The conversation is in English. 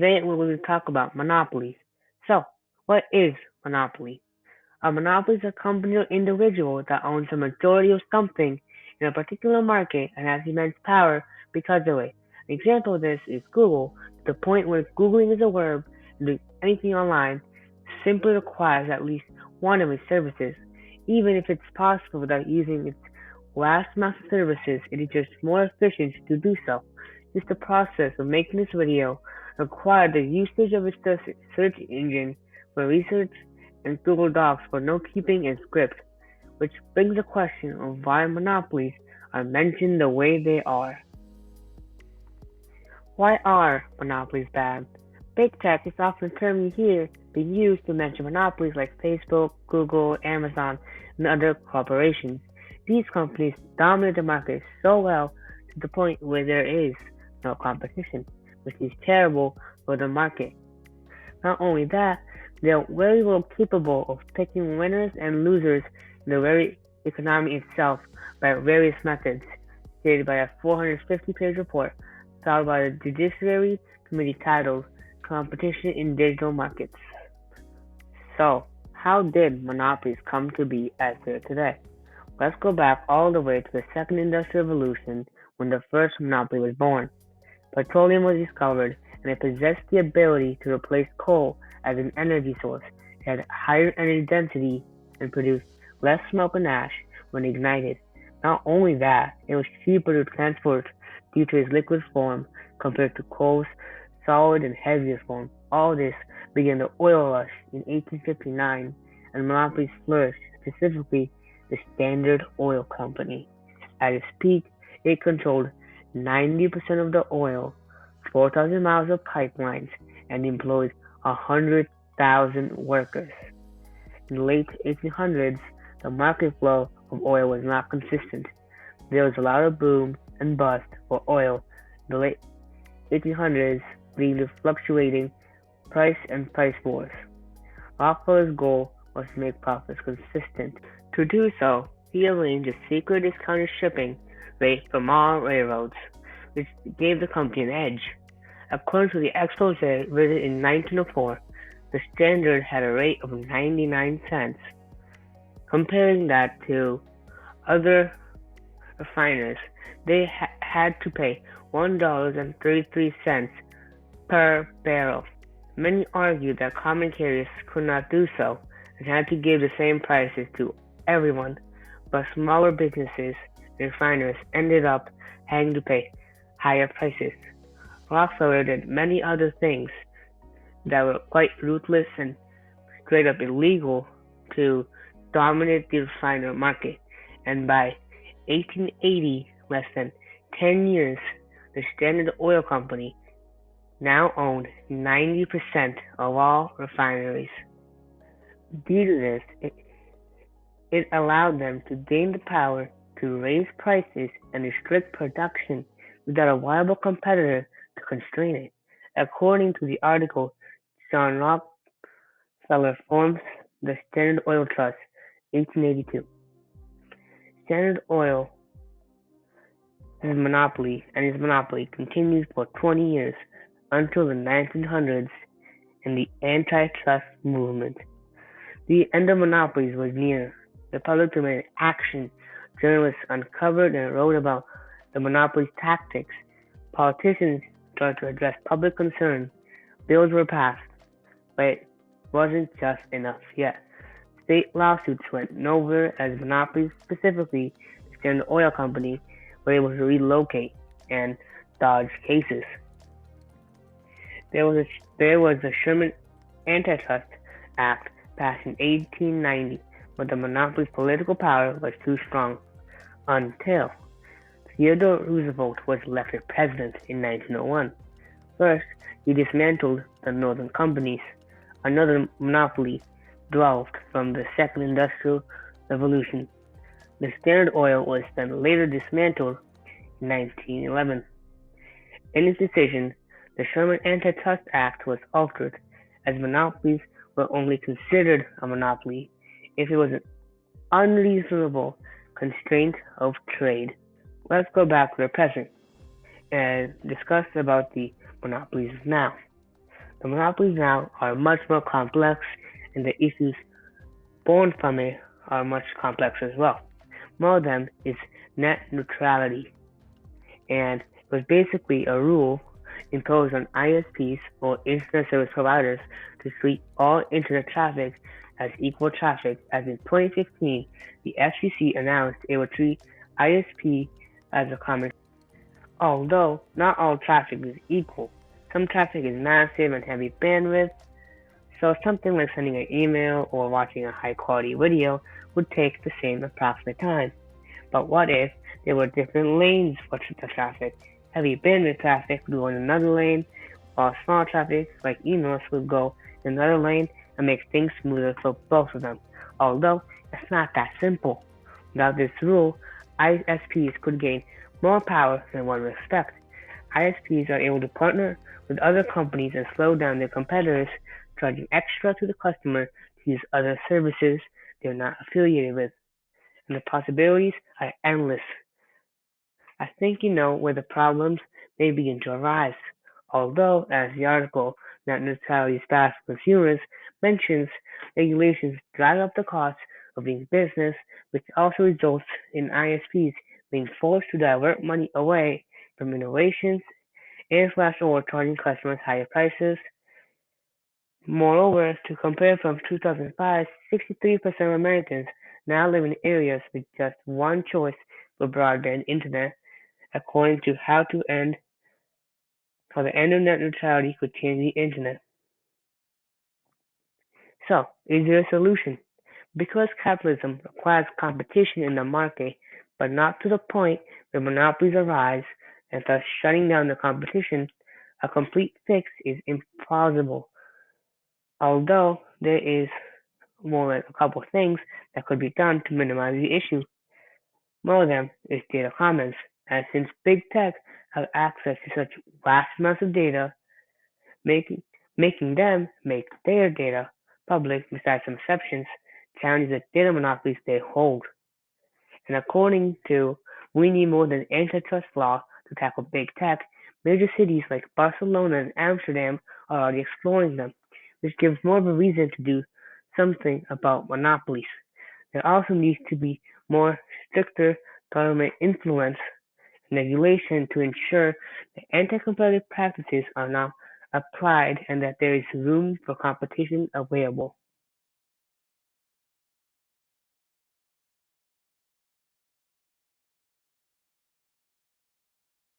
Today we're going to talk about monopolies. So, what is monopoly? A monopoly is a company or individual that owns a majority of something in a particular market and has immense power because of it. An example of this is Google, to the point where Googling is a verb and doing anything online simply requires at least one of its services. Even if it's possible without using its vast amount of services, it is just more efficient to do so. Just the process of making this video required the usage of its search engine for research and Google Docs for note-keeping and script, which brings the question of why monopolies are mentioned the way they are. Why are monopolies bad? Big tech is often a term you hear being used to mention monopolies like Facebook, Google, Amazon, and other corporations. These companies dominate the market so well to the point where there is no competition, which is terrible for the market. Not only that, they are very well capable of picking winners and losers in the very economy itself by various methods, stated by a 450-page report filed by the Judiciary Committee titled Competition in Digital Markets. So, how did monopolies come to be as they are today? Let's go back all the way to the Second Industrial Revolution when the first monopoly was born. Petroleum was discovered, and it possessed the ability to replace coal as an energy source. It had higher energy density and produced less smoke and ash when ignited. Not only that, it was cheaper to transport due to its liquid form compared to coal's solid and heavier form. All this began the oil rush in 1859, and monopolies flourished, specifically the Standard Oil Company. At its peak, it controlled 90% of the oil, 4,000 miles of pipelines, and employed 100,000 workers. In the late 1800s, the market flow of oil was not consistent. There was a lot of boom and bust for oil in the late 1800s, leading to fluctuating price and price wars. Rockefeller's goal was to make profits consistent. To do so, he arranged a secret discounted shipping rate from all railroads, which gave the company an edge. According to the expose written in 1904, the Standard had a rate of 99 cents. Comparing that to other refiners, they had to pay $1.33 per barrel. Many argued that common carriers could not do so and had to give the same prices to everyone, but smaller businesses and refiners ended up having to pay higher prices. Rockefeller did many other things that were quite ruthless and straight up illegal to dominate the refiner market, and by 1880, less than 10 years, the Standard Oil Company now owned 90% of all refineries. Due to this, it allowed them to gain the power to raise prices and restrict production without a viable competitor to constrain it. According to the article, John Rockefeller forms the Standard Oil Trust, 1882. Standard Oil his monopoly continued for 20 years until the 1900s and the antitrust movement. The end of monopolies was near. The public demanded action. Journalists uncovered and wrote about the monopoly's tactics. Politicians tried to address public concern. Bills were passed, but it wasn't just enough yet. State lawsuits went nowhere as monopolies, specifically the Standard Oil Company, were able to relocate and dodge cases. There was the Sherman Antitrust Act passed in 1890, but the monopoly's political power was too strong until Theodore Roosevelt was elected president in 1901. First, he dismantled the Northern companies, another monopoly derived from the Second Industrial Revolution. The Standard Oil was then later dismantled in 1911. In its decision, the Sherman Antitrust Act was altered, as monopolies were only considered a monopoly if it was an unreasonable constraint of trade. Let's go back to the present and discuss about the monopolies now. The monopolies now are much more complex, and the issues born from it are much complex as well. One of them is net neutrality, and it was basically a rule imposed on ISPs or internet service providers to treat all internet traffic as equal traffic, as in 2015, the FCC announced it would treat ISP as a common. Although not all traffic is equal, some traffic is massive and heavy bandwidth, so something like sending an email or watching a high quality video would take the same approximate time. But what if there were different lanes for the traffic? Heavy bandwidth traffic would go in another lane, while small traffic, like emails, would go in another lane and make things smoother for both of them. Although it's not that simple. Without this rule, ISPs could gain more power than one would expect. ISPs are able to partner with other companies and slow down their competitors, charging extra to the customer to use other services they're not affiliated with, and the possibilities are endless. I think you know where the problems may begin to arise. Although, as the article Net Neutrality is Bad for Consumers mentions, regulations drive up the cost of doing business, which also results in ISPs being forced to divert money away from innovations and slash or charging customers higher prices. Moreover, to compare from 2005, 63% of Americans now live in areas with just one choice for broadband internet, according to how the end of net neutrality could change the internet. So, is there a solution? Because capitalism requires competition in the market, but not to the point where monopolies arise and thus shutting down the competition, a complete fix is implausible. Although there is more like a couple things that could be done to minimize the issue. One of them is data commons, and since big tech have access to such vast amounts of data, making making them make their data public besides some exceptions challenges the data monopolies they hold. And according to We Need More Than Antitrust Law to Tackle Big Tech, major cities like Barcelona and Amsterdam are already exploring them, which gives more of a reason to do something about monopolies. There also needs to be more stricter government influence and regulation to ensure that anti-competitive practices are not applied and that there is room for competition available.